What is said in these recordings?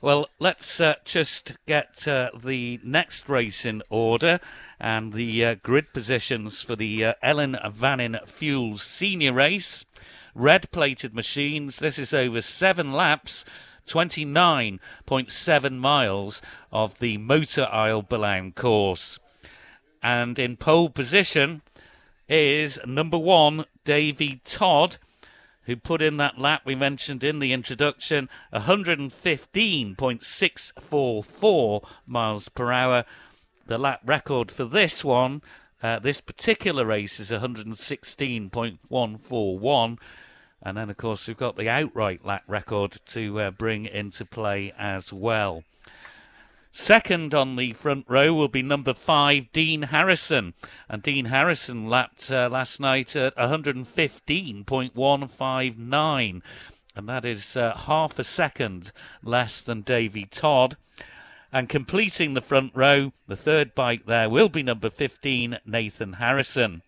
Well, let's just get the next race in order and the grid positions for the Ellan Vannin Fuels Senior Race. Red-plated machines. This is over 7 laps, 29.7 miles of the Motor Isle Belawn course. And in pole position is number 1, Davy Todd, who put in that lap we mentioned in the introduction, 115.644 miles per hour. The lap record for this one, this particular race, is 116.141. And then, of course, we've got the outright lap record to bring into play as well. Second on the front row will be number 5, Dean Harrison. And Dean Harrison lapped last night at 115.159. And that is half a second less than Davy Todd. And completing the front row, the third bike there will be number 15, Nathan Harrison.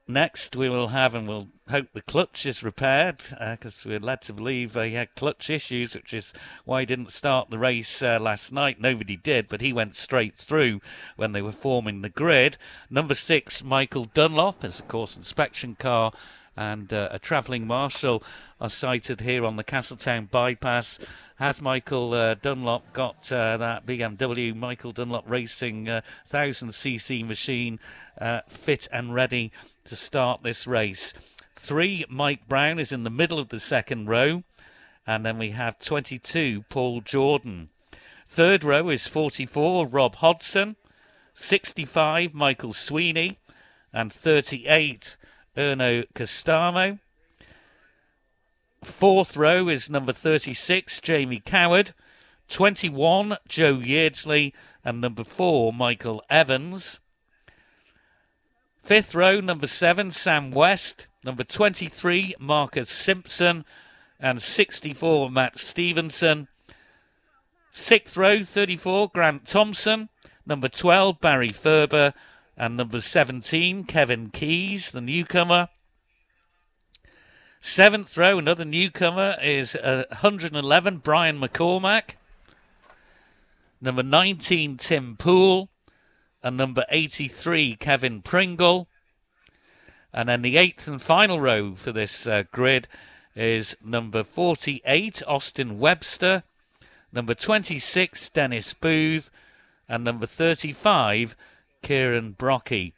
Next we will have, and we'll hope the clutch is repaired, because we're led to believe he had clutch issues, which is why he didn't start the race last night. Nobody did, but he went straight through when they were forming the grid. Number 6, Michael Dunlop, as a course inspection car and a travelling marshal are sighted here on the Castletown bypass. Has Michael Dunlop got that BMW Michael Dunlop Racing 1000cc machine fit and ready to start this race? 3, Mike Brown is in the middle of the second row, and then we have 22, Paul Jordan. Third row is 44, Rob Hodson, 65, Michael Sweeney, and 38, Erno Costamo. Fourth row is number 36, Jamie Coward, 21, Joe Yeardsley, and number 4, Michael Evans. Fifth row, number 7, Sam West, number 23, Marcus Simpson, and 64, Matt Stevenson. Sixth row, 34, Grant Thompson, number 12, Barry Ferber, and number 17, Kevin Keys, the newcomer. Seventh row, another newcomer, is 111, Brian McCormack. Number 19, Tim Poole. And number 83, Kevin Pringle. And then the eighth and final row for this grid is number 48, Austin Webster. Number 26, Dennis Booth. And number 35, Kieran Brocky.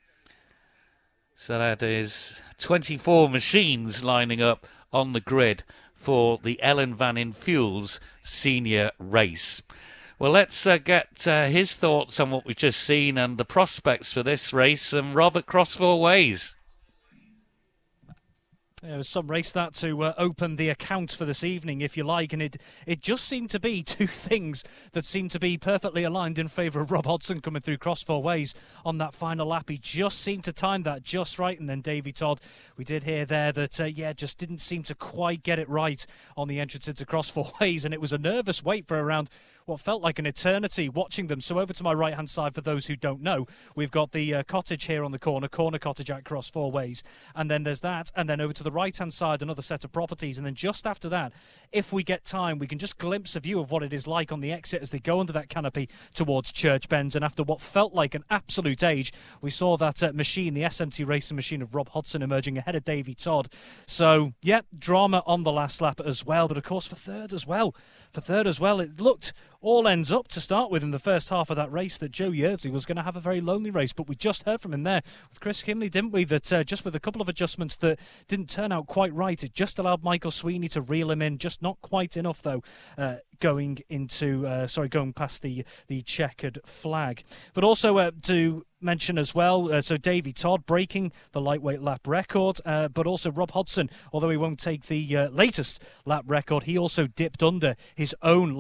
So that is 24 machines lining up on the grid for the Ellan Vannin Fuels Senior Race. Well, let's get his thoughts on what we've just seen and the prospects for this race from Robert Cross Four Ways. It was some race that to open the account for this evening, if you like, and it just seemed to be two things that seemed to be perfectly aligned in favour of Rob Hodson coming through Cross Four Ways on that final lap. He just seemed to time that just right, and then Davy Todd, we did hear there that, just didn't seem to quite get it right on the entrance into Cross Four Ways, and it was a nervous wait for around what felt like an eternity watching them. So over to my right-hand side, for those who don't know, we've got the cottage here on the corner cottage at Cross Four Ways, and then there's that, and then over to the right-hand side, another set of properties, and then just after that, if we get time, we can just glimpse a view of what it is like on the exit as they go under that canopy towards Church Bends. And after what felt like an absolute age, we saw that machine, the SMT racing machine of Rob Hodson, emerging ahead of Davy Todd. So, yeah, drama on the last lap as well, but of course for third as well, it looked all ends up to start with in the first half of that race that Joe Yeardsley was going to have a very lonely race, but we just heard from him there with Chris Kinley, didn't we, that just with a couple of adjustments that didn't turn out quite right, it just allowed Michael Sweeney to reel him in, just not quite enough though, going past the checkered flag. But also to mention as well, so Davy Todd breaking the lightweight lap record, but also Rob Hodson, although he won't take the latest lap record, he also dipped under his own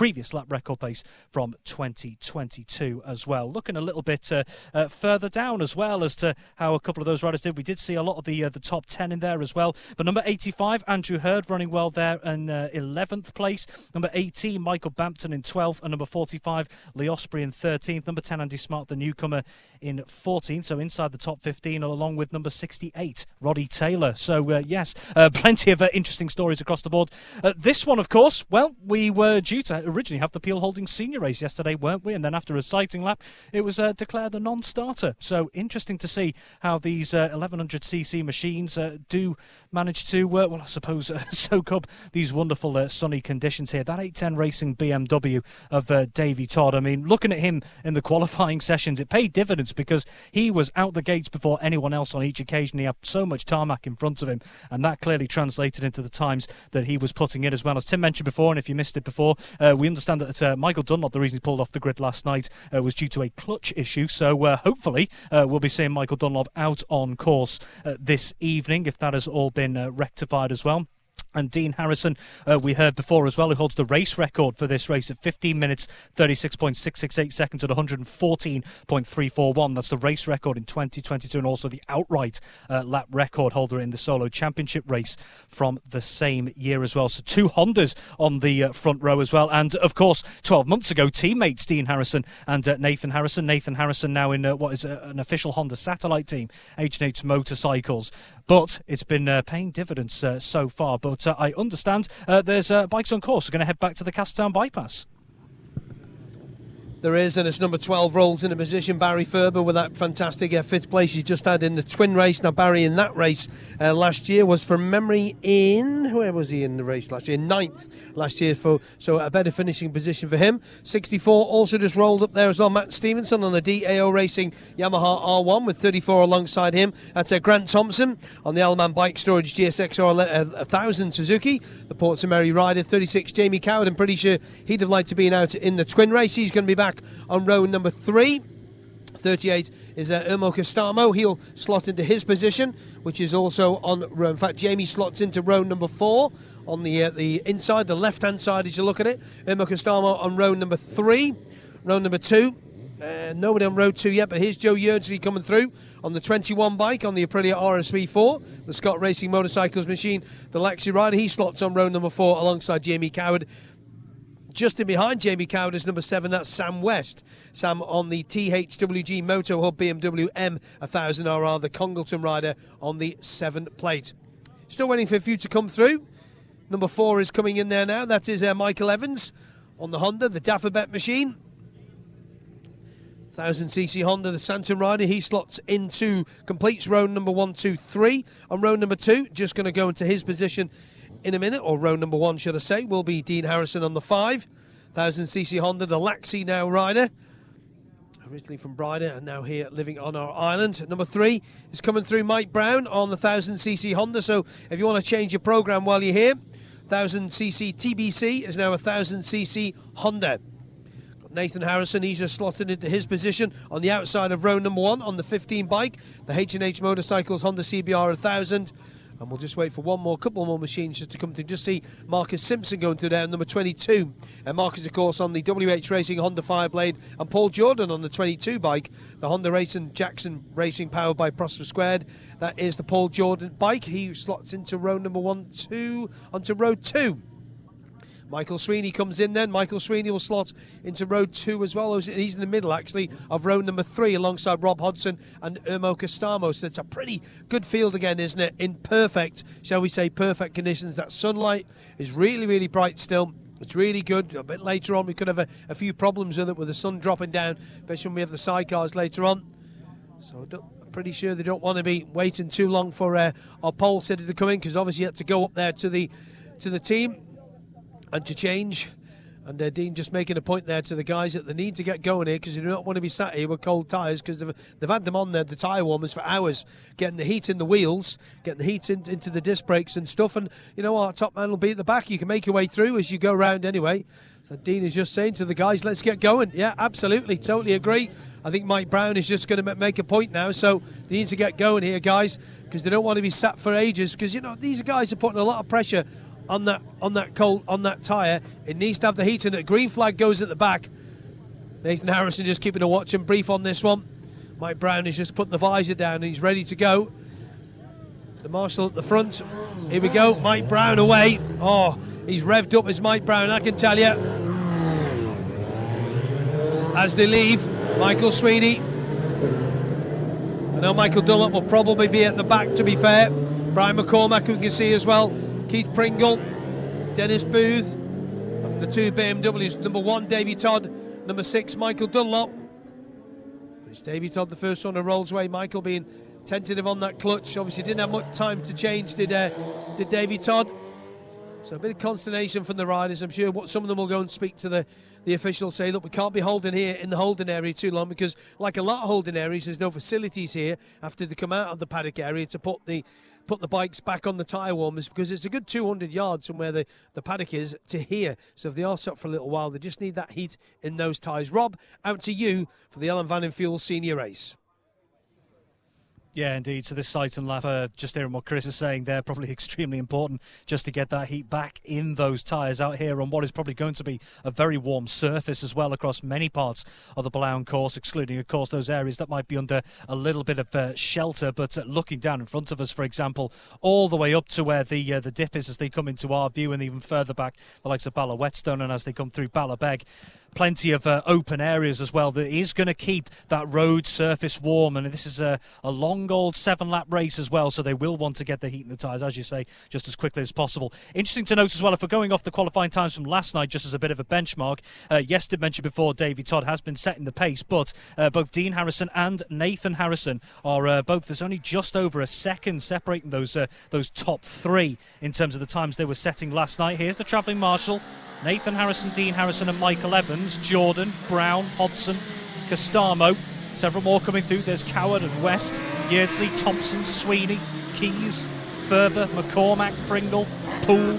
previous lap record pace from 2022 as well. Looking a little bit further down as well as to how a couple of those riders did. We did see a lot of the top 10 in there as well, but number 85, Andrew Hurd, running well there in 11th place. Number 18, Michael Bampton in 12th, and number 45, Lee Osprey in 13th. Number 10, Andy Smart, the newcomer, in 14th, so inside the top 15, along with number 68, Roddy Taylor. So, yes, plenty of interesting stories across the board. This one, of course, well, we were due to originally have the Peel Holdings senior race yesterday, weren't we? And then after a sighting lap, it was declared a non-starter. So, interesting to see how these 1100cc machines do manage to, well, I suppose, soak up these wonderful sunny conditions here. That 810 Racing BMW of Davey Todd, I mean, looking at him in the qualifying sessions, it paid dividends because he was out the gates before anyone else on each occasion. He had so much tarmac in front of him, and that clearly translated into the times that he was putting in as well. As Tim mentioned before, and if you missed it before, we understand that Michael Dunlop, the reason he pulled off the grid last night, was due to a clutch issue. So hopefully we'll be seeing Michael Dunlop out on course this evening, if that has all been rectified as well. And Dean Harrison, we heard before as well, who holds the race record for this race at 15 minutes, 36.668 seconds at 114.341. That's the race record in 2022 and also the outright lap record holder in the solo championship race from the same year as well. So two Hondas on the front row as well. And, of course, 12 months ago, teammates Dean Harrison and Nathan Harrison. Nathan Harrison now in what is an official Honda satellite team, H&H Motorcycles. But it's been paying dividends so far. But I understand there's bikes on course. We're going to head back to the Castertown bypass. There is, and it's number 12 rolls into position. Barry Ferber with that fantastic fifth place he's just had in the twin race. Now, Barry in that race last year was, from memory, where was he in the race last year? 9th last year, so a better finishing position for him. 64 also just rolled up there as well. Matt Stevenson on the DAO Racing Yamaha R1 with 34 alongside him. That's Grant Thompson on the Ellan Bike Storage GSX-R 1000 Suzuki. The Ports of Mary rider, 36, Jamie Coward. I'm pretty sure he'd have liked to be out in the twin race. He's going to be back on row number 3. 38 is Irmo Castamo. He'll slot into his position, which is also on row. In fact, Jamie slots into row number 4 on the inside, the left-hand side as you look at it. Irmo Castamo on row number 3. Row number 2. Nobody on row 2 yet, but here's Joe Yerdsley coming through on the 21 bike on the Aprilia RSV4, the Scott Racing Motorcycles machine, the Lexi rider. He slots on row number 4 alongside Jamie Coward. Just in behind Jamie Coward is number 7, that's Sam West. Sam on the THWG Moto Hub BMW M1000RR, the Congleton rider on the 7 plate. Still waiting for a few to come through. Number 4 is coming in there now. That is Michael Evans on the Honda, the Dafabet machine. 1000cc Honda, the Santon rider. He slots into, completes row number 1, 2, 3. On row number 2, just going to go into his position in a minute, or row number 1 should I say, will be Dean Harrison on the 5. 1000cc Honda, the Laxey now rider, originally from Bryder and now here living on our island. Number 3 is coming through, Mike Brown on the 1000cc Honda. So if you want to change your program while you're here, 1000cc TBC is now a 1000cc Honda. Got Nathan Harrison, he's just slotted into his position on the outside of row number 1 on the 15 bike, the H&H Motorcycles Honda CBR 1000. And we'll just wait for couple more machines just to come through. Just see Marcus Simpson going through there, number 22. And Marcus, of course, on the WH Racing Honda Fireblade, and Paul Jordan on the 22 bike, the Honda Racing Jackson Racing powered by Prosper Squared. That is the Paul Jordan bike. He slots into row number 1, 2, onto row 2. Michael Sweeney comes in then. Michael Sweeney will slot into row 2 as well. He's in the middle, actually, of row number 3 alongside Rob Hodson and Irmo Castamo. So it's a pretty good field again, isn't it? In perfect, shall we say, perfect conditions. That sunlight is really, really bright still. It's really good. A bit later on, we could have a few problems with it, with the sun dropping down, especially when we have the sidecars later on. So I'm pretty sure they don't want to be waiting too long for our pole sitter to come in, because obviously you have to go up there to the team and to change. And Dean just making a point there to the guys that they need to get going here, because they do not want to be sat here with cold tyres, because they've had them on there, the tyre warmers, for hours, getting the heat in the wheels, getting the heat into the disc brakes and stuff. And you know, our top man will be at the back. You can make your way through as you go round anyway. So Dean is just saying to the guys, let's get going. Yeah, absolutely, totally agree. I think Mike Brown is just going to make a point now, so they need to get going here, guys, because they don't want to be sat for ages, because you know, these guys are putting a lot of pressure on that tyre. It needs to have the heat in it. Green flag goes at the back. Nathan Harrison just keeping a watch and brief on this one. Mike Brown has just put the visor down and he's ready to go. The marshal at the front. Here we go. Mike Brown away. Oh, He's revved up as Mike Brown, I can tell you. As they leave, Michael Sweeney. I know Michael Dunlop will probably be at the back, to be fair. Brian McCormack, we can see as well. Keith Pringle, Dennis Booth, the two BMWs. Number 1, Davey Todd. Number 6, Michael Dunlop. It's Davey Todd, the first one, who rolls away. Michael being tentative on that clutch. Obviously didn't have much time to change, did Davey Todd. So a bit of consternation from the riders. I'm sure some of them will go and speak to the officials, say, look, we can't be holding here in the holding area too long, because like a lot of holding areas, there's no facilities here after they come out of the paddock area to put the bikes back on the tyre warmers, because it's a good 200 yards from where the paddock is to here. So if they are stopped for a little while, they just need that heat in those tyres. Rob, out to you for the Ellan Vannin Fuels Senior Race. Yeah, indeed. So this sight and lap, just hearing what Chris is saying there, probably extremely important just to get that heat back in those tyres out here on what is probably going to be a very warm surface as well across many parts of the Ballown course, excluding, of course, those areas that might be under a little bit of shelter. But looking down in front of us, for example, all the way up to where the dip is as they come into our view, and even further back, the likes of Bala Whetstone, and as they come through Ballabeg, plenty of open areas as well that is going to keep that road surface warm. And this is a long old 7-lap race as well, so they will want to get the heat in the tyres, as you say, just as quickly as possible. Interesting to note as well, if we're going off the qualifying times from last night, just as a bit of a benchmark, yes, did mention before, Davey Todd has been setting the pace, but both Dean Harrison and Nathan Harrison are both, there's only just over a second separating those top three in terms of the times they were setting last night. Here's the travelling marshal: Nathan Harrison, Dean Harrison and Michael Evans, Jordan, Brown, Hodson, Costamo. Several more coming through. There's Coward and West, Yeardsley, Thompson, Sweeney, Keys, Ferber, McCormack, Pringle, Poole.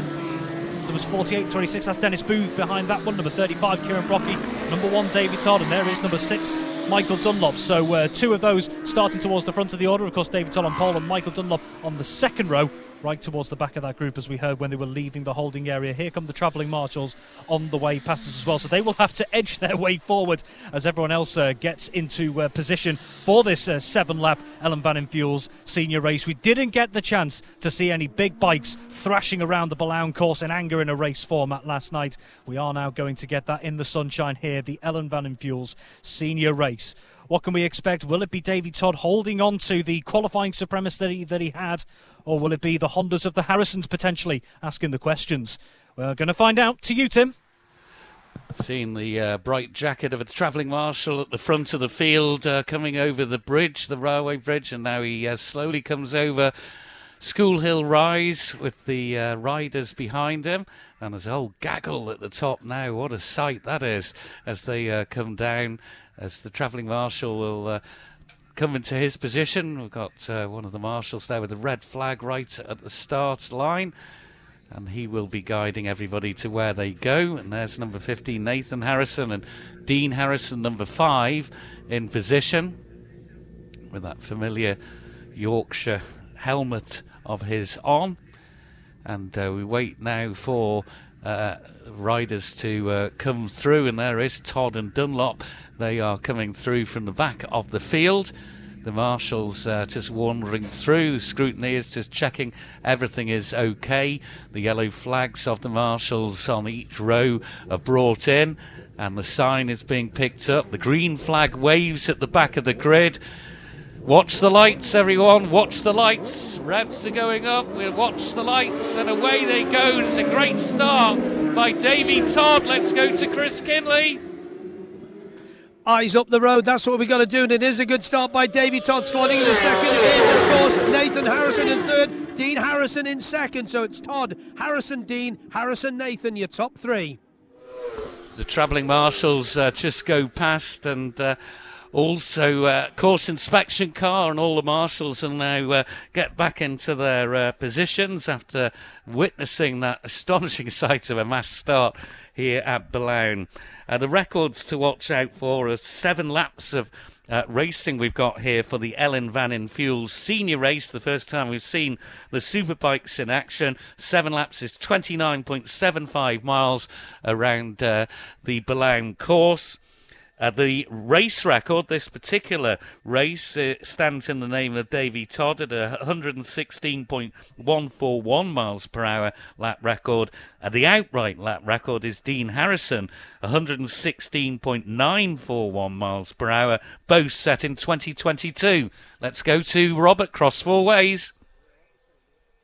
Numbers 48, 26, that's Dennis Booth behind that one. Number 35, Kieran Brocky. Number 1, Davey Todd. And there is number 6, Michael Dunlop. So two of those starting towards the front of the order. Of course, Davey Todd on pole and Michael Dunlop on the second row, right towards the back of that group, as we heard when they were leaving the holding area. Here come the travelling marshals on the way past us as well, so they will have to edge their way forward as everyone else gets into position for this 7-lap Ellan Vannin Fuels Senior Race. We didn't get the chance to see any big bikes thrashing around the Ballown course in anger in a race format last night. We are now going to get that in the sunshine here, the Ellan Vannin Fuels Senior Race. What can we expect? Will it be Davey Todd holding on to the qualifying supremacy that he had, or will it be the Hondas of the Harrisons potentially asking the questions? We're going to find out. To you, Tim. Seeing the bright jacket of a travelling marshal at the front of the field coming over the bridge, the railway bridge, and now he slowly comes over School Hill Rise with the riders behind him, and there's a whole gaggle at the top now. What a sight that is as they come down, as the travelling marshal will come into his position. We've got one of the marshals there with the red flag right at the start line, and he will be guiding everybody to where they go. And there's number 15, Nathan Harrison, and Dean Harrison, number 5, in position with that familiar Yorkshire helmet of his on. And we wait now for riders to come through, and there is Todd and Dunlop. They are coming through from the back of the field. The marshals just wandering through. The scrutiny is just checking everything is okay. The yellow flags of the marshals on each row are brought in, and the sign is being picked up. The green flag waves at the back of the grid. Watch the lights, everyone. Watch the lights. Revs are going up. We'll watch the lights, and away they go. It's a great start by Davey Todd. Let's go to Chris Kinley. Eyes up the road, that's what we got to do, and it is a good start by Davey Todd. Slotting in a second, it is, of course, Nathan Harrison in third, Dean Harrison in second. So it's Todd, Harrison, Dean, Harrison, Nathan, your top three. The travelling marshals just go past, and also course inspection car, and all the marshals will now get back into their positions after witnessing that astonishing sight of a mass start here at Ballown. The records to watch out for are 7 laps of racing we've got here for the Ellan Vannin Fuels Senior Race. The first time we've seen the superbikes in action. 7 laps is 29.75 miles around the Ballown course. The race record, this particular race, stands in the name of Davy Todd at a 116.141 miles per hour lap record. The outright lap record is Dean Harrison, 116.941 miles per hour, both set in 2022. Let's go to Robert Cross four ways.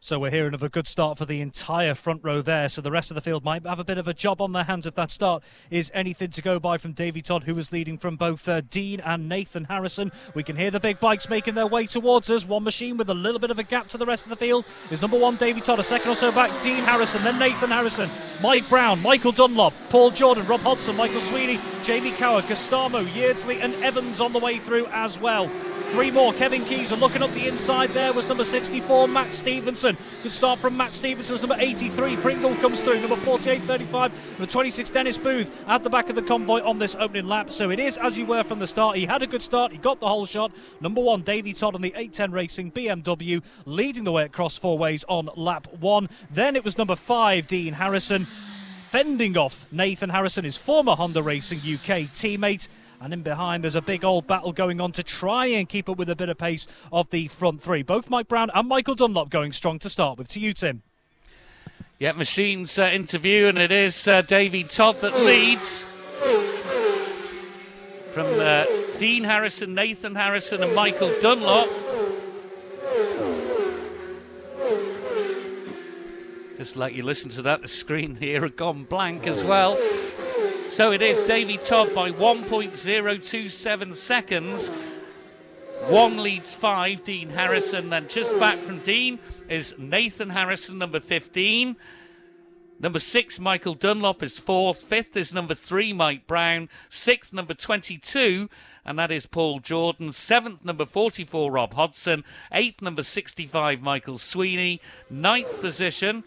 So we're hearing of a good start for the entire front row there. So the rest of the field might have a bit of a job on their hands if that start is anything to go by from Davy Todd, who was leading from both Dean and Nathan Harrison. We can hear the big bikes making their way towards us. One machine with a little bit of a gap to the rest of the field is number one, Davy Todd. A second or so back, Dean Harrison, then Nathan Harrison, Mike Brown, Michael Dunlop, Paul Jordan, Rob Hodson, Michael Sweeney, Jamie Coward, Gustamo, Yeardsley and Evans on the way through as well. Three more. Kevin Keys are looking up the inside there was number 64, Matt Stevenson. Good start from Matt Stevenson's number 83. Pringle comes through. Number 48, 35. Number 26, Dennis Booth at the back of the convoy on this opening lap. So it is as you were from the start. He had a good start. He got the whole shot. Number one, Davy Todd on the 810 Racing BMW, leading the way across four ways on lap one. Then it was number 5, Dean Harrison, fending off Nathan Harrison, his former Honda Racing UK teammate. And in behind, there's a big old battle going on to try and keep up with a bit of pace of the front three. Both Mike Brown and Michael Dunlop going strong to start with. To you, Tim. Yeah, machines interview, and it is Davy Todd that leads. From Dean Harrison, Nathan Harrison and Michael Dunlop. Just like you listen to that, the screen here had gone blank as well. So it is Davy Todd by 1.027 seconds. One leads 5, Dean Harrison. Then just back from Dean is Nathan Harrison, number 15. Number 6, Michael Dunlop is 4th. 5th is number 3, Mike Brown. 6th, number 22, and that is Paul Jordan. 7th, number 44, Rob Hodson. 8th, number 65, Michael Sweeney. 9th position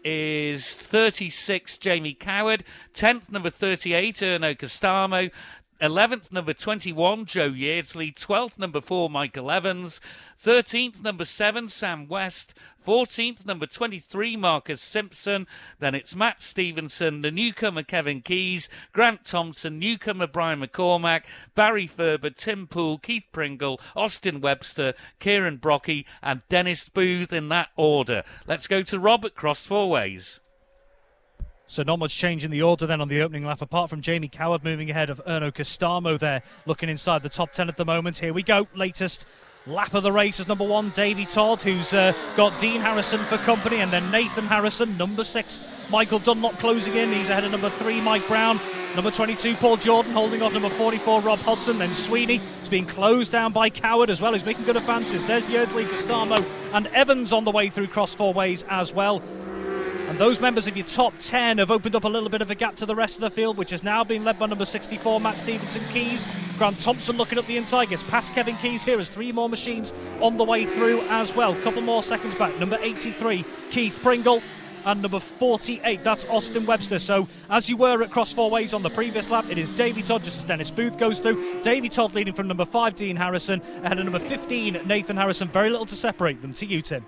is 36, Jamie Coward. 10th, number 38, Erno Costamo. 11th, number 21, Joe Yeardsley. 12th, number 4, Michael Evans. 13th, number 7, Sam West. 14th, number 23, Marcus Simpson. Then it's Matt Stevenson, the newcomer Kevin Keys, Grant Thompson, newcomer Brian McCormack, Barry Ferber, Tim Poole, Keith Pringle, Austin Webster, Kieran Brocky and Dennis Booth in that order. Let's go to Robert Cross four ways. So not much change in the order then on the opening lap, apart from Jamie Coward moving ahead of Erno Costamo there, looking inside the top 10 at the moment. Here we go, latest lap of the race is number 1, Davy Todd, who's got Dean Harrison for company, and then Nathan Harrison, number 6, Michael Dunlop closing in. He's ahead of number 3, Mike Brown. Number 22, Paul Jordan, holding off number 44, Rob Hodson. Then Sweeney is being closed down by Coward as well. He's making good advances. There's Yeardsley, Costamo and Evans on the way through cross four ways as well. And those members of your top 10 have opened up a little bit of a gap to the rest of the field, which is now being led by number 64, Matt Stevenson Keys. Grant Thompson looking up the inside, gets past Kevin Keys here as 3 more machines on the way through as well. Couple more seconds back. Number 83, Keith Pringle. And number 48, that's Austin Webster. So, as you were at cross four ways on the previous lap, it is Davy Todd, just as Dennis Booth goes through. Davy Todd leading from number 5, Dean Harrison, ahead of number 15, Nathan Harrison. Very little to separate them. To you, Tim.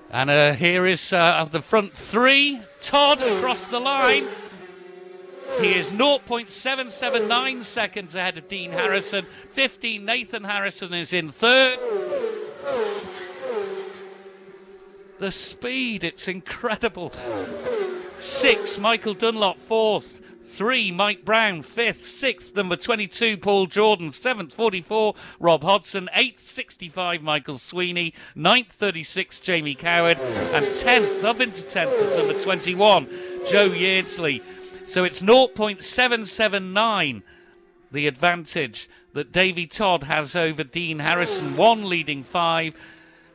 And here is the front 3, Todd across the line. He is 0.779 seconds ahead of Dean Harrison. 15, Nathan Harrison is in 3rd. The speed, it's incredible. 6, Michael Dunlop, 4th. 3, Mike Brown, 5th. 6th, number 22, Paul Jordan. 7th, 44, Rob Hodson. 8th, 65, Michael Sweeney. 9th, 36, Jamie Coward. And 10th, up into 10th, is number 21, Joe Yeardsley. So it's 0.779, the advantage that Davy Todd has over Dean Harrison. 1 leading 5.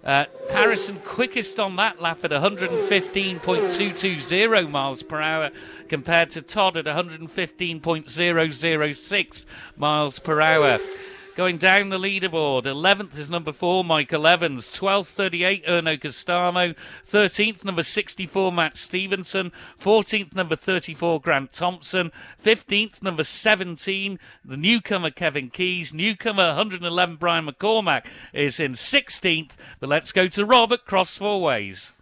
Harrison quickest on that lap at 115.220 miles per hour compared to Todd at 115.006 miles per hour. Going down the leaderboard, 11th is number 4, Michael Evans. 12th, 38, Erno Costamo. 13th, number 64, Matt Stevenson. 14th, number 34, Grant Thompson. 15th, number 17, the newcomer Kevin Keys. Newcomer 111, Brian McCormack is in 16th. But let's go to Robert, cross four ways.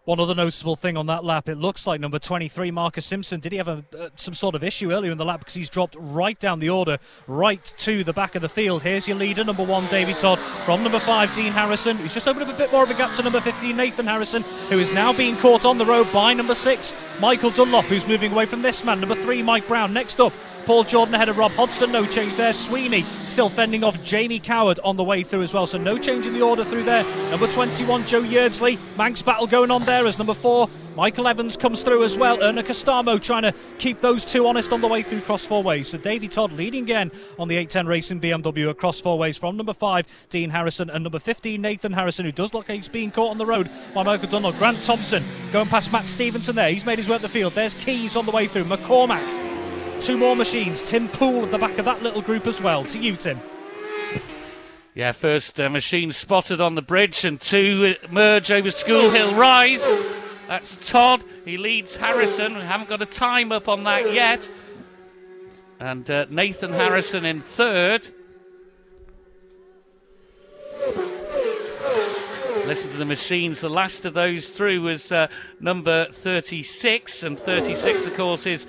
One other noticeable thing on that lap, it looks like number 23, Marcus Simpson, did he have some sort of issue earlier in the lap because he's dropped right down the order, right to the back of the field. Here's your leader, number 1, Davy Todd, from number 5, Dean Harrison, who's just opened up a bit more of a gap to number 15, Nathan Harrison, who is now being caught on the road by number 6, Michael Dunlop, who's moving away from this man. Number 3, Mike Brown. Next up, Paul Jordan ahead of Rob Hodgson, no change there. Sweeney still fending off Jamie Coward on the way through as well, so no change in the order through there. Number 21, Joe Yeardsley. Manx battle going on there as number 4, Michael Evans comes through as well. Erna Costamo trying to keep those two honest on the way through cross four ways. So Davy Todd leading again on the 810 Racing BMW across four ways from number 5, Dean Harrison, and number 15, Nathan Harrison, who does look like he's being caught on the road by Michael Dunlop. Grant Thompson going past Matt Stevenson there. He's made his way up the field. There's Keys on the way through. McCormack. 2 more machines. Tim Poole at the back of that little group as well. To you, Tim. Yeah, first machine spotted on the bridge and 2 merge over School Hill Rise. That's Todd. He leads Harrison. We haven't got a time up on that yet. And Nathan Harrison in 3rd. Listen to the machines. The last of those through was number 36, and 36, of course, is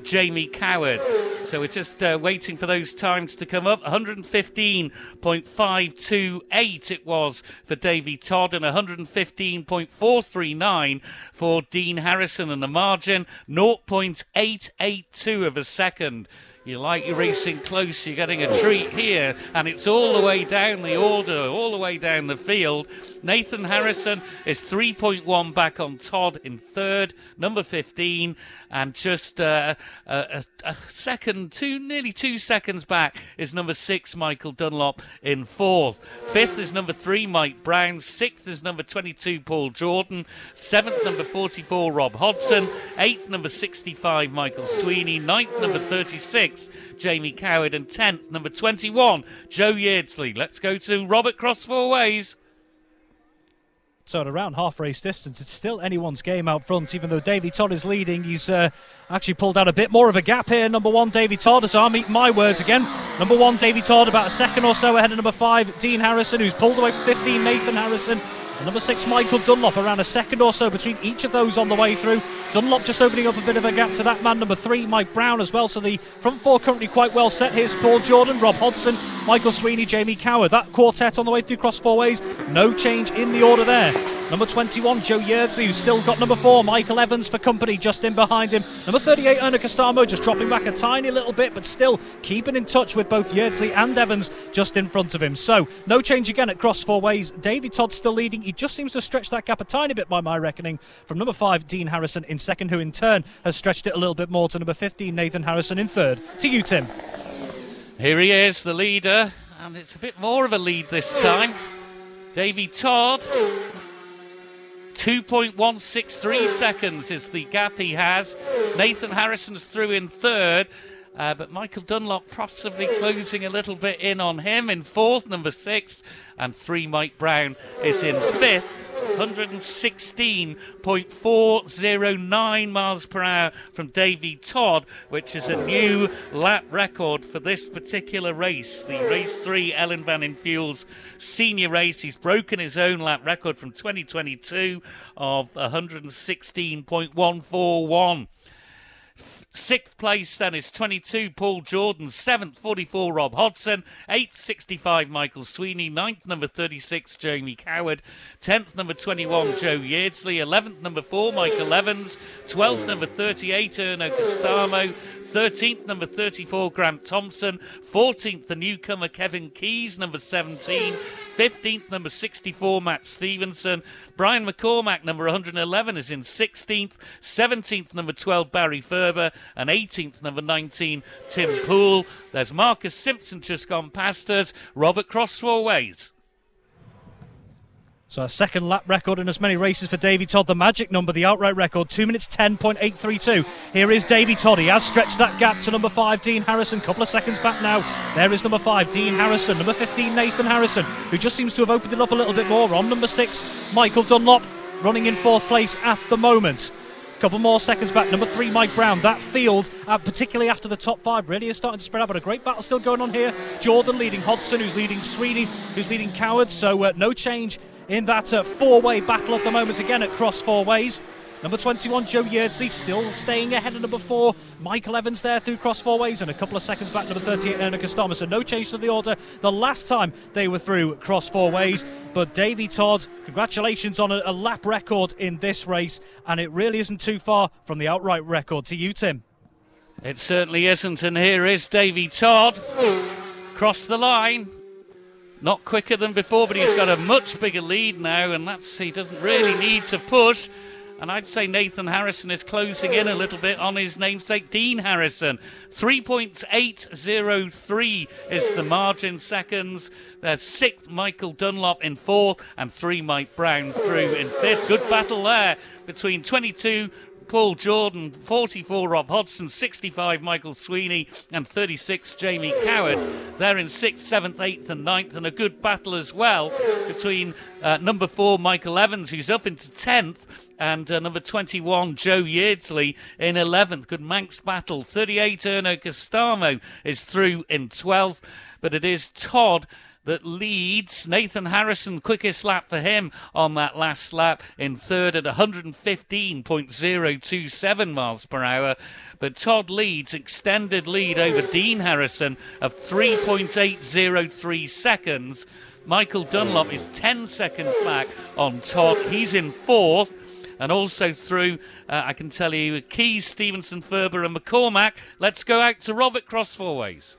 Jamie Coward. So we're just waiting for those times to come up. 115.528 it was for Davy Todd, and 115.439 for Dean Harrison, and the margin 0.882 of a second. You like your racing close, you're getting a treat here, and it's all the way down the order, all the way down the field. Nathan Harrison is 3.1 back on Todd in 3rd, number 15, and just a second, nearly 2 seconds back is number 6, Michael Dunlop in 4th. 5th is number 3, Mike Brown. 6th is number 22, Paul Jordan. 7th, number 44, Rob Hodgson. 8th, number 65, Michael Sweeney. 9th, number 36, Jamie Coward. And 10th, number 21, Joe Yeardsley. Let's go to Robert Cross four ways. So at around half race distance, it's still anyone's game out front, even though Davy Todd is leading. He's actually pulled out a bit more of a gap here. Number 1, Davy Todd, as I'm eating my words again. Number 1, Davy Todd, about a second or so ahead of number 5, Dean Harrison, who's pulled away from 15, Nathan Harrison. And number 6, Michael Dunlop, around a second or so between each of those on the way through. Dunlop just opening up a bit of a gap to that man. Number 3, Mike Brown as well. So the front four currently quite well set. Here's Paul Jordan, Rob Hodgson, Michael Sweeney, Jamie Coward. That quartet on the way through cross four ways. No change in the order there. Number 21, Joe Yeardsley, who's still got number 4, Michael Evans for company just in behind him. Number 38, Erna Costamo, just dropping back a tiny little bit, but still keeping in touch with both Yeardsley and Evans just in front of him. So, no change again at cross four ways. Davy Todd still leading. He just seems to stretch that gap a tiny bit by my reckoning from number 5, Dean Harrison in 2nd, who in turn has stretched it a little bit more to number 15, Nathan Harrison in 3rd. To you, Tim. Here he is, the leader, and it's a bit more of a lead this time. Davy Todd. 2.163 seconds is the gap he has. Nathan Harrison's through in 3rd, but Michael Dunlop possibly closing a little bit in on him in 4th, number 6, and 3, Mike Brown is in 5th. 116.409 miles per hour from Davy Todd, which is a new lap record for this particular race. The race 3 Ellan Vannin Fuels senior race. He's broken his own lap record from 2022 of 116.141. 6th place then is 22, Paul Jordan. 7th, 44, Rob Hodgson. 8th, 65, Michael Sweeney. 9th, number 36, Jamie Coward. 10th, number 21, Joe Yeardsley. 11th, number 4, Michael Evans. 12th, number 38, Erno Costamo. 13th, number 34, Grant Thompson. 14th, the newcomer Kevin Keys, number 17. 15th, number 64, Matt Stevenson. Brian McCormack, number 111, is in 16th. 17th, number 12, Barry Ferber. And 18th, number 19, Tim Poole. There's Marcus Simpson just gone past us. Robert Cross four ways. So a second lap record in as many races for Davy Todd. The magic number, the outright record, 2 minutes 10.832. Here is Davy Todd. He has stretched that gap to number 5, Dean Harrison. Couple of seconds back now. There is number 5, Dean Harrison. Number 15, Nathan Harrison, who just seems to have opened it up a little bit more. On number 6, Michael Dunlop, running in 4th place at the moment. Couple more seconds back. Number 3, Mike Brown. That field, particularly after the top 5, really is starting to spread out, but a great battle still going on here. Jordan leading Hodgson, who's leading Sweeney, who's leading Coward. So no change in that four-way battle at the moment again at cross four ways. Number 21, Joe Yeardsley, still staying ahead of number 4, Michael Evans there through cross four ways, and a couple of seconds back, number 38, Ellan Kostama. So no change to the order the last time they were through cross four ways. But Davy Todd, congratulations on a lap record in this race, and it really isn't too far from the outright record. To you, Tim. It certainly isn't, and here is Davy Todd. Cross the line. Not quicker than before, but he's got a much bigger lead now, and he doesn't really need to push. And I'd say Nathan Harrison is closing in a little bit on his namesake, Dean Harrison. 3.803 is the margin seconds. There's 6th, Michael Dunlop in 4th, and 3, Mike Brown through in 5th. Good battle there between 22, Paul Jordan, 44, Rob Hodgson, 65, Michael Sweeney, and 36, Jamie Coward. They're in 6th, 7th, 8th, and 9th, and a good battle as well between number 4, Michael Evans, who's up into 10th, and number 21, Joe Yeardsley in 11th. Good Manx battle. 38, Erno Costamo is through in 12th, but it is Todd that leads. Nathan Harrison, quickest lap for him on that last lap, in 3rd at 115.027 miles per hour. But Todd leads, extended lead over Dean Harrison of 3.803 seconds. Michael Dunlop is 10 seconds back on Todd. He's in 4th. And also through, I can tell you, Keys, Stevenson, Ferber and McCormack. Let's go out to Robert Cross four ways.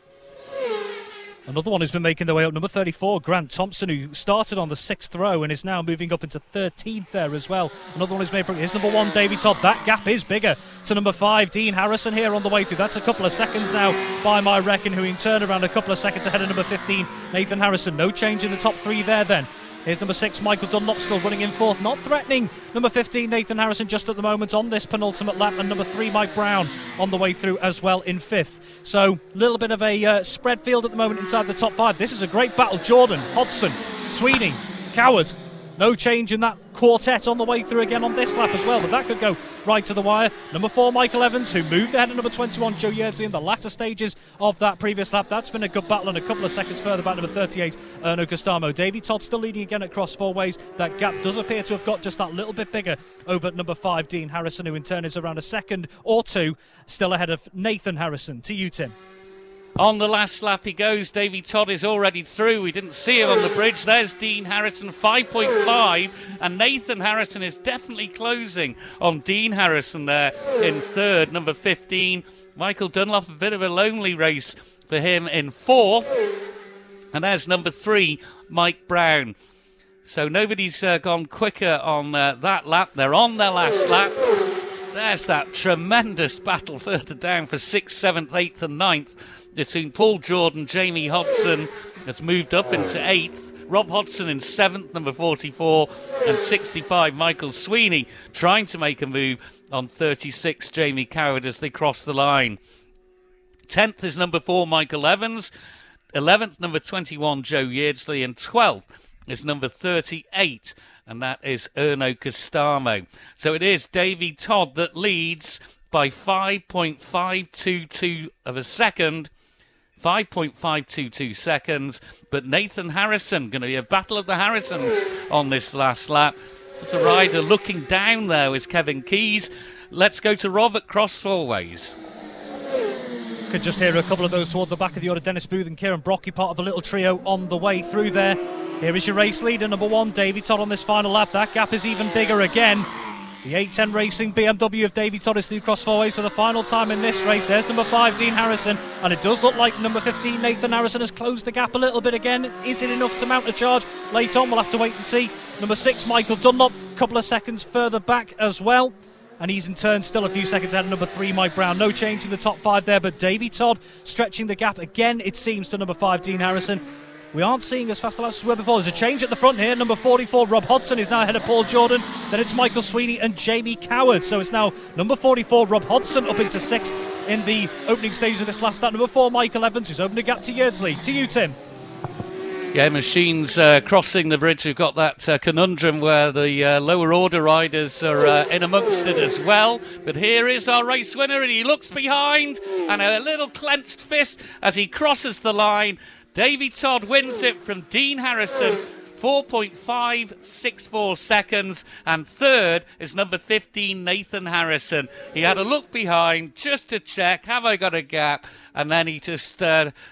Another one who's been making their way up, number 34, Grant Thompson, who started on the 6th row and is now moving up into 13th there as well. Another one who's made progress is number 1, Davy Todd. That gap is bigger to number 5, Dean Harrison, here on the way through. That's a couple of seconds now by my reckon, who in turn around a couple of seconds ahead of number 15, Nathan Harrison. No change in the top 3 there then. Here's number 6, Michael Dunlop, still running in 4th, not threatening. Number 15, Nathan Harrison, just at the moment on this penultimate lap. And number 3, Mike Brown, on the way through as well in 5th. So, a little bit of a spread field at the moment inside the top 5. This is a great battle. Jordan, Hodgson, Sweeney, Coward. No change in that quartet on the way through again on this lap as well, but that could go right to the wire. Number 4, Michael Evans, who moved ahead of number 21, Joe Yeardsley, in the latter stages of that previous lap. That's been a good battle, and a couple of seconds further back, number 38, Erno Costamo. Davy Todd still leading again at cross four ways. That gap does appear to have got just that little bit bigger over number 5, Dean Harrison, who in turn is around a second or two still ahead of Nathan Harrison. To you, Tim. On the last lap he goes. Davy Todd is already through. We didn't see him on the bridge. There's Dean Harrison, 5.5. And Nathan Harrison is definitely closing on Dean Harrison there in 3rd. Number 15, Michael Dunlop, a bit of a lonely race for him in 4th. And there's number 3, Mike Brown. So nobody's gone quicker on that lap. They're on their last lap. There's that tremendous battle further down for 6th, 7th, 8th and 9th. Between Paul Jordan, Jamie Hodgson has moved up into 8th. Rob Hodgson in 7th, number 44, and 65, Michael Sweeney, trying to make a move on 36, Jamie Coward, as they cross the line. 10th is number 4, Michael Evans. 11th, number 21, Joe Yeardsley. And 12th is number 38, and that is Erno Costamo. So it is Davy Todd that leads by 5.522 of a second. 5.522 seconds, but Nathan Harrison, going to be a battle of the Harrisons on this last lap. There's a rider looking down there is Kevin Keys. Let's go to Robert Cross four ways. Could just hear a couple of those toward the back of the order. Dennis Booth and Kieran Brocky, part of a little trio on the way through there. Here is your race leader, number 1, Davy Todd, on this final lap. That gap is even bigger again. The 810 Racing BMW of Davy Todd is through cross four ways for the final time in this race. There's number 5, Dean Harrison, and it does look like number 15, Nathan Harrison, has closed the gap a little bit again. Is it enough to mount a charge late on? We'll have to wait and see. Number 6, Michael Dunlop, a couple of seconds further back as well. And he's in turn still a few seconds ahead of number 3, Mike Brown. No change in the top 5 there, but Davy Todd stretching the gap again, it seems, to number 5, Dean Harrison. We aren't seeing as fast a laps as we were before. There's a change at the front here. Number 44, Rob Hodgson, is now ahead of Paul Jordan. Then it's Michael Sweeney and Jamie Coward. So it's now number 44, Rob Hodgson, up into 6th in the opening stages of this last start. Number 4, Michael Evans, who's opened a gap to Yeardsley. To you, Tim. Yeah, machines crossing the bridge. We've got that conundrum where the lower order riders are in amongst it as well. But here is our race winner, and he looks behind, and a little clenched fist as he crosses the line. Davy Todd wins it from Dean Harrison, 4.564 seconds, and third is number 15, Nathan Harrison. He had a look behind just to check, have I got a gap? And then he just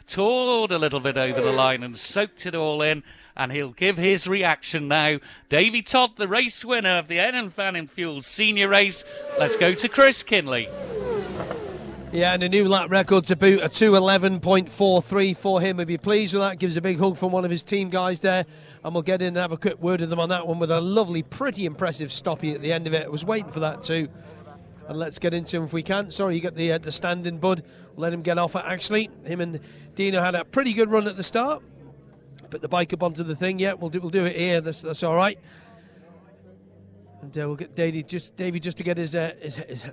toured a little bit over the line and soaked it all in. And he'll give his reaction now. Davy Todd, the race winner of the Ellan Vannin Fuels senior race. Let's go to Chris Kinley. Yeah, and a new lap record to boot, a 2:11.43 for him. We'd be pleased with that. Gives a big hug from one of his team guys there. And we'll get in and have a quick word with them on that one with a lovely, pretty impressive stoppie at the end of it. I was waiting for that too. And let's get into him if we can. Sorry, you got the standing, bud. We'll let him get off it, actually. Him and Dino had a pretty good run at the start. Put the bike up onto the thing. Yeah, we'll do it here. That's all right. And we'll get Davey just to get his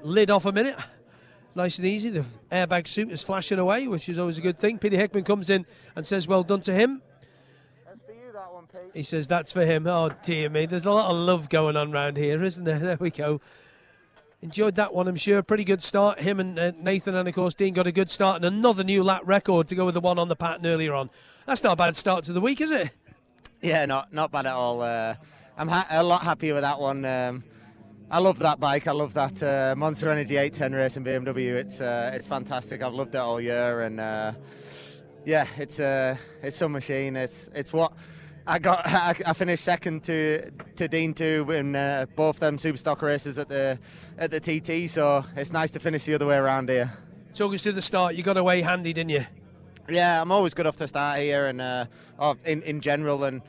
lid off a minute. Nice and easy. The airbag suit is flashing away, which is always a good thing. Peter Hickman comes in and says, "Well done" to him. That's for you, that one, Pete. He says, "That's for him." Oh dear me, there's a lot of love going on around here, isn't there? There we go. Enjoyed that one, I'm sure. Pretty good start. Him and Nathan and, of course, Dean got a good start. And another new lap record to go with the one on the pattern earlier on. That's not a bad start to the week, is it? Yeah, not bad at all. I'm a lot happier with that one. I love that bike. I love that Monster Energy 810 racing BMW. It's fantastic. I've loved it all year. And, yeah, it's some machine. It's what... I finished second to Dean too in both them Superstock races at the TT, so it's nice to finish the other way around here. Talk us to the start. You got away handy, didn't you? Yeah, I'm always good off the start here, and in general, and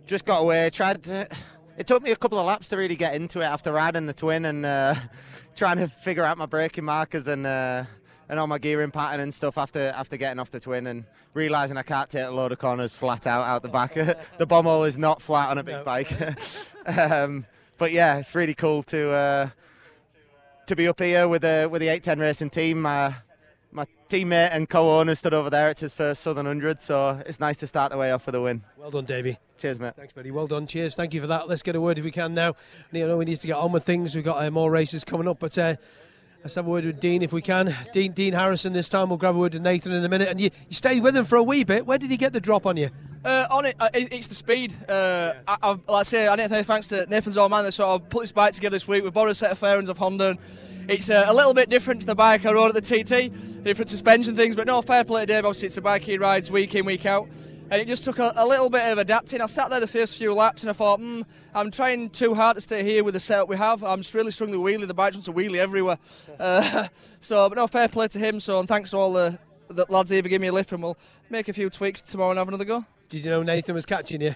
just got away. It took me a couple of laps to really get into it after riding the twin and trying to figure out my braking markers and all my gearing pattern and stuff after getting off the twin and realising I can't take a load of corners flat out the back. The bomb hole is not flat on a big bike. But yeah, it's really cool to be up here with the 810 racing team. My teammate and co-owner stood over there. It's his first Southern 100, so it's nice to start the way off with a win. Well done, Davey. Cheers, mate. Thanks, buddy. Well done. Cheers. Thank you for that. Let's get a word if we can now. You know, we need to get on with things. We've got more races coming up, but let's have a word with Dean if we can. Dean Harrison this time. We'll grab a word with Nathan in a minute. And you stayed with him for a wee bit. Where did he get the drop on you? It's the speed. Like I say, I need to say thanks to Nathan's old man that sort of put this bike together this week. We borrowed a set of fairings of Honda. And it's a little bit different to the bike I rode at the TT, different suspension things. But no, fair play to Dave. Obviously, it's a bike he rides week in, week out. And it just took a little bit of adapting. I sat there the first few laps and I thought, I'm trying too hard to stay here with the setup we have. I'm just really struggling with wheelie. The bike wants to wheelie everywhere. But no, fair play to him. So, and thanks to all the lads here for giving me a lift, and we'll make a few tweaks tomorrow and have another go. Did you know Nathan was catching you?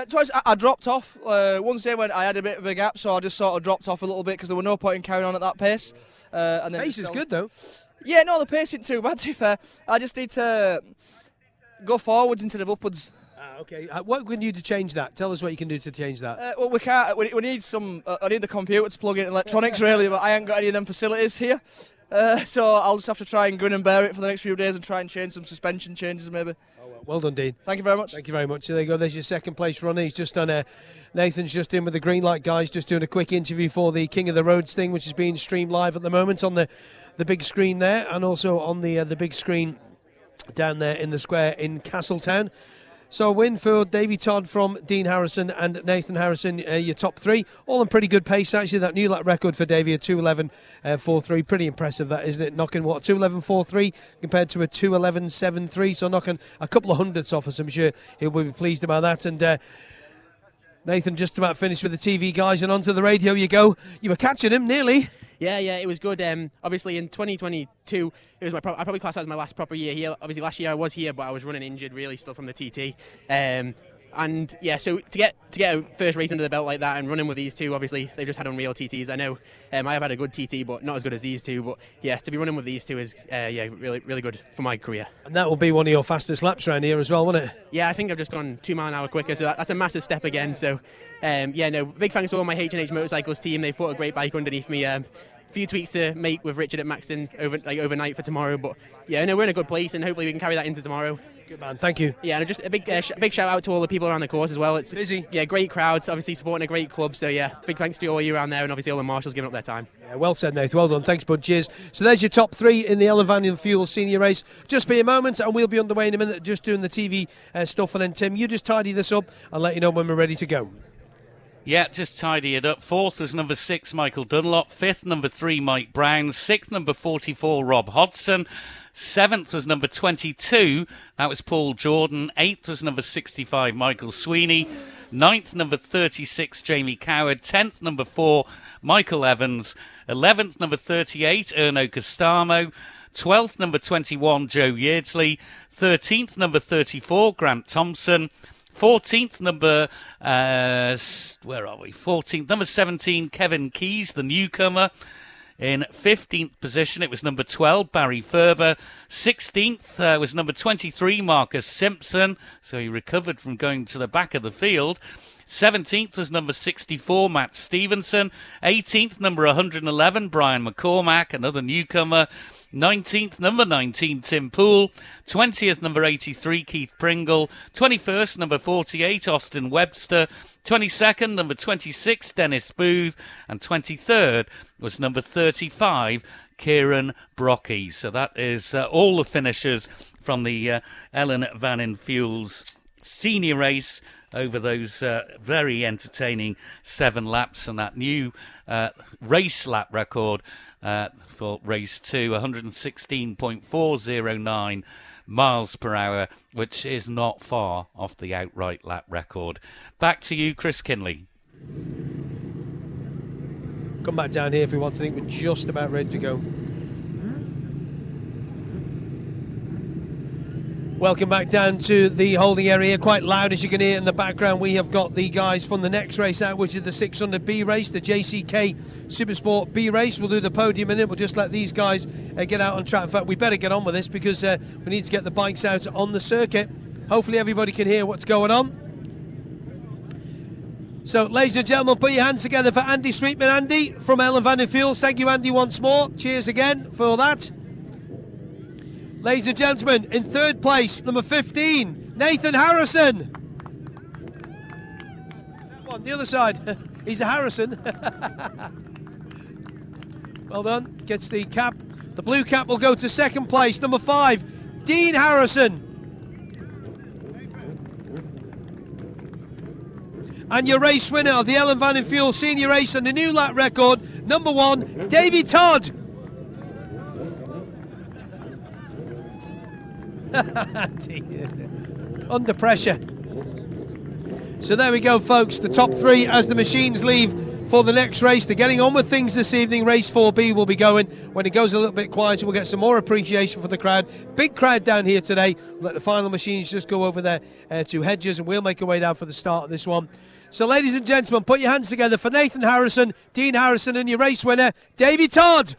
Twice I dropped off. One day when I had a bit of a gap, so I just sort of dropped off a little bit because there was no point in carrying on at that pace. And then pace is good though. Yeah, no, the pace isn't too bad, to be fair. I just need to go forwards instead of upwards. Okay, what can you do to change that? Tell us what you can do to change that. Well, we can't. We need some. I need the computer to plug in electronics, really, but I ain't got any of them facilities here. So I'll just have to try and grin and bear it for the next few days and try and change some suspension changes, maybe. Well done, Dean. Thank you very much. Thank you very much. So there you go. There's your second place runner. He's just done Nathan's just in with the green light guys, just doing a quick interview for the King of the Roads thing, which is being streamed live at the moment on the big screen there, and also on the big screen down there in the square in Castletown. So a win for Davy Todd from Dean Harrison and Nathan Harrison, your top three. All in pretty good pace, actually. That new lap record for Davy, a 2:11.43. Pretty impressive, that, isn't it? Knocking, what, 2:11.43 compared to a 2:11.73. So knocking a couple of hundredths off us. I'm sure he'll be pleased about that. And Nathan just about finished with the TV guys, and onto the radio you go. You were catching him, nearly. Yeah, it was good. Obviously, in 2022, it was I probably class that as my last proper year here. Obviously, last year I was here, but I was running injured, really, still from the TT. And yeah, so to get a first race under the belt like that and running with these two, obviously they've just had unreal TTs. I know I have had a good TT, but not as good as these two. But yeah, to be running with these two is really, really good for my career. And that will be one of your fastest laps around here as well, won't it? Yeah, I think I've just gone 2 miles an hour quicker, so that's a massive step again. So big thanks to all my H&H Motorcycles team. They've put a great bike underneath me. few tweaks to make with Richard at Maxton overnight for tomorrow. But yeah, no, we're in a good place, and hopefully we can carry that into tomorrow. Good man, thank you. Yeah, and just a big shout out to all the people around the course as well. It's busy. Yeah, great crowds, obviously supporting a great club. So yeah, big thanks to all you around there, and obviously all the marshals giving up their time. Yeah, well said, Nath. Well done. Thanks, bud. Cheers. So there's your top 3 in the Ellan Vannin Fuel Senior Race. Just be a moment, and we'll be underway in a minute, just doing the TV stuff. And then Tim, you just tidy this up and let you know when we're ready to go. Yeah, just tidy it up. 4th was number 6, Michael Dunlop. 5th, number 3, Mike Brown. 6th, number 44, Rob Hodson. 7th was number 22, that was Paul Jordan. 8th was number 65, Michael Sweeney. 9th, number 36, Jamie Coward. 10th, number 4, Michael Evans. 11th, number 38, Erno Costamo. 12th, number 21, Joe Yeardsley. 13th, number 34, Grant Thompson. 14th, number 14th, number 17, Kevin Keys, the newcomer. In 15th position, it was number 12, Barry Ferber. 16th was number 23, Marcus Simpson. So he recovered from going to the back of the field. 17th was number 64, Matt Stevenson. 18th, number 111, Brian McCormack, another newcomer. 19th, number 19, Tim Poole. 20th, number 83, Keith Pringle. 21st, number 48, Austin Webster. 22nd, number 26, Dennis Booth. And 23rd was number 35, Kieran Brocky. So that is all the finishers from the Ellan Vannin Fuels senior race over those very entertaining 7 laps, and that new race lap record for race 2, 116.409 miles per hour, which is not far off the outright lap record. Back to you, Chris Kinley. Come back down here if we want to think we're just about ready to go. Welcome back down to the holding area. Quite loud, as you can hear in the background. We have got the guys from the next race out, which is the 600B race, the JCK Supersport B race. We'll do the podium in it. We'll just let these guys get out on track. In fact, we better get on with this because we need to get the bikes out on the circuit. Hopefully everybody can hear what's going on. So, ladies and gentlemen, put your hands together for Andy Sweetman. Andy from Ellan Vannin Fuels. Thank you, Andy, once more. Cheers again for that. Ladies and gentlemen, in 3rd place, number 15, Nathan Harrison. On the other side, he's a Harrison. Well done. Gets the cap. The blue cap will go to 2nd place, number 5, Dean Harrison. And your race winner of the Ellan Vannin Fuel Senior Race and the new lap record, number 1, Davey Todd. Under pressure. So there we go, folks. The top 3 as the machines leave for the next race. They're getting on with things this evening. Race 4B will be going. When it goes a little bit quieter, we'll get some more appreciation for the crowd. Big crowd down here today. We'll let the final machines just go over there to Hedges, and we'll make our way down for the start of this one. So, ladies and gentlemen, put your hands together for Nathan Harrison, Dean Harrison, and your race winner, Davey Todd.